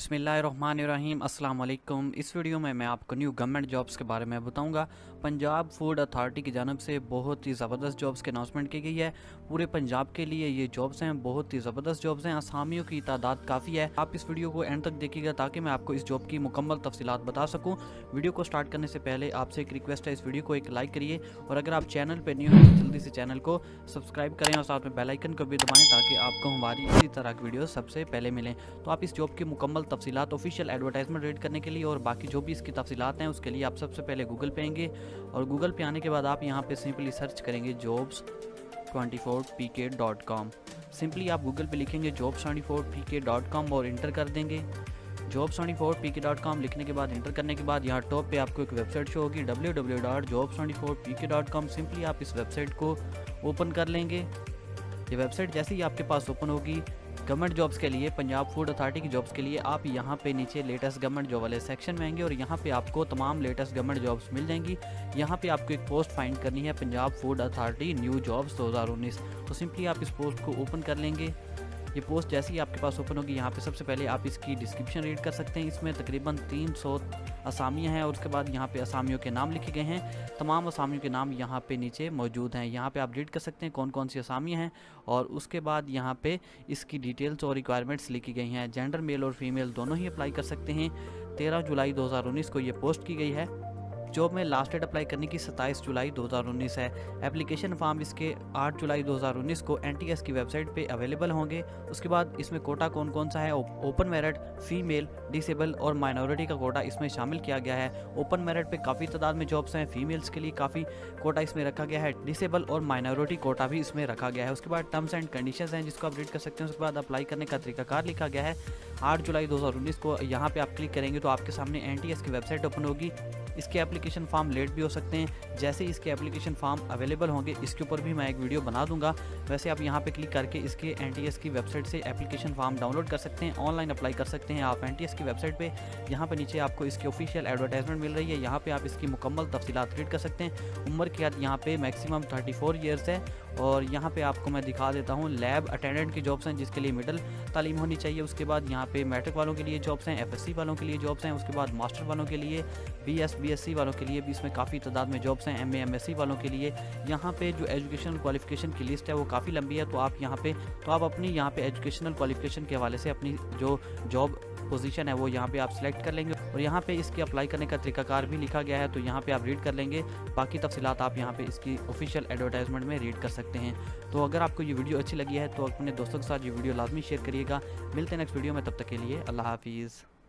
बिस्मिल्लाहिर्रहमानिर्रहीम अस्सलाम वालेकुम। इस वीडियो में मैं आपको न्यू गवर्नमेंट जॉब्स के बारे में बताऊंगा। पंजाब फूड अथॉरिटी की जानब से बहुत ही ज़बरदस्त जॉब्स की अनाउंसमेंट की गई है। पूरे पंजाब के लिए ये जॉब्स हैं, बहुत ही ज़बरदस्त जॉब्स हैं। आसामियों की तादाद काफ़ी है। आप इस वीडियो को एंड तक देखिएगा ताकि मैं आपको इस जॉब की मुकम्मल तफसीलात बता सकूँ। वीडियो को स्टार्ट करने से पहले आपसे एक रिक्वेस्ट है, इस वीडियो को एक लाइक करिए और अगर आप चैनल पर न्यू हैं तो जल्दी से चैनल को सब्सक्राइब करें और साथ में बेल आइकन को भी दबाएं ताकि आपको हमारी इसी तरह की वीडियो सबसे पहले मिलें। तो आप इस जॉब की मुकम्मल तफसीलात ऑफिशियल एडवर्टाइजमेंट रीड करने के लिए और बाकी जो भी इसकी तफसीलात हैं उसके लिए आप सबसे पहले गूगल पे आएंगे और गूगल पे आने के बाद आप यहाँ पे सिंपली सर्च करेंगे jobs24pk.com। सिंपली आप गूगल पे लिखेंगे jobs24pk.com और इंटर कर देंगे। jobs24pk.com लिखने के बाद इंटर करने के बाद यहाँ टॉप पे आपको एक वेबसाइट शो होगी www.jobs24pk.com। सिंपली आप इस वेबसाइट को ओपन कर लेंगे। ये वेबसाइट जैसे ही आपके पास ओपन होगी, गवर्नमेंट जॉब्स के लिए, पंजाब फूड अथॉरिटी की जॉब्स के लिए आप यहाँ पे नीचे लेटेस्ट गवर्नमेंट जॉब वाले सेक्शन में आएंगे और यहाँ पे आपको तमाम लेटेस्ट गवर्नमेंट जॉब्स मिल जाएंगी। यहाँ पे आपको एक पोस्ट फाइंड करनी है, Punjab food authority new jobs 2019। तो सिंपली आप इस पोस्ट को ओपन कर लेंगे। ये पोस्ट जैसे ही आपके पास ओपन होगी, यहाँ पे सबसे पहले आप इसकी डिस्क्रिप्शन रीड कर सकते हैं। इसमें तकरीबन 300 असामियाँ हैं और उसके बाद यहाँ पे असामियों के नाम लिखे गए हैं। तमाम असामियों के नाम यहाँ पे नीचे मौजूद हैं। यहाँ पे आप रीड कर सकते हैं कौन कौन सी असामियाँ हैं और उसके बाद यहाँ पे इसकी डिटेल्स और रिक्वायरमेंट्स लिखी गई हैं। जेंडर मेल और फीमेल दोनों ही अप्लाई कर सकते हैं। 13 जुलाई 2019 को ये पोस्ट की गई है। जॉब में लास्ट डेट अप्लाई करने की 27 जुलाई 2019 है। एप्लीकेशन फॉर्म इसके 8 जुलाई 2019 को NTS की वेबसाइट पे अवेलेबल होंगे। उसके बाद इसमें कोटा कौन कौन सा है, ओपन मेरिट, फीमेल, डिसेबल और माइनॉरिटी का कोटा इसमें शामिल किया गया है। ओपन मेरिट पे काफ़ी तादाद में जॉब्स हैं, फीमेल्स के लिए काफ़ी कोटा इसमें रखा गया है, डिसेबल और माइनॉरिटी कोटा भी इसमें रखा गया है। उसके बाद टर्म्स एंड कंडीशंस हैं जिसको आप रीड कर सकते हैं। उसके बाद अप्लाई करने का तरीकाकार लिखा गया है। 8 जुलाई 2019 को यहाँ पे आप क्लिक करेंगे तो आपके सामने NTS की वेबसाइट ओपन होगी। इसके एप्लीकेशन फॉर्म लेट भी हो सकते हैं। जैसे इसके एप्लीकेशन फॉर्म अवेलेबल होंगे इसके ऊपर भी मैं एक वीडियो बना दूंगा। वैसे आप यहाँ पे क्लिक करके इसके NTS की वेबसाइट से एप्लीकेशन फॉर्म डाउनलोड कर सकते हैं, ऑनलाइन अप्लाई कर सकते हैं आप NTS की वेबसाइट पे। यहाँ पे नीचे आपको इसकी ऑफिशियल एडवर्टाइजमेंट मिल रही है। यहाँ पे आप इसकी मुकम्मल तफसीलात रीड कर सकते हैं। उम्र की हद यहाँ पे मैक्सिमम 34 ईयर्स है और यहाँ पे आपको मैं दिखा देता हूँ। लैब अटेंडेंट की जॉब्स हैं जिसके लिए मिडिल तालीम होनी चाहिए। उसके बाद यहाँ पे मैट्रिक वालों के लिए जॉब्स हैं, FSC वालों के लिए जॉब्स हैं। उसके बाद मास्टर वालों के लिए, BS BSc वालों के लिए भी इसमें काफ़ी तादाद में जॉब्स हैं। MA MSc वालों के लिए यहाँ पे जो एजुकेशनल क्वालिफिकेशन की लिस्ट है वो काफ़ी लंबी है। तो आप अपनी यहाँ पे एजुकेशनल क्वालिफिकेशन के हवाले से अपनी जो जॉब पोजीशन है वो यहाँ पे आप सिलेक्ट कर लेंगे और यहाँ पे इसके अप्लाई करने का तरीकाकार भी लिखा गया है। तो यहाँ पे आप रीड कर लेंगे। बाकी तफसीलात आप यहाँ पे इसकी ऑफिशियल एडवर्टाइजमेंट में रीड कर सकते हैं। तो अगर आपको ये वीडियो अच्छी लगी है तो अपने दोस्तों के साथ ये वीडियो लाजमी शेयर करिएगा। मिलते हैं नेक्स्ट वीडियो में, तब तक के लिए अल्लाह हाफिज़।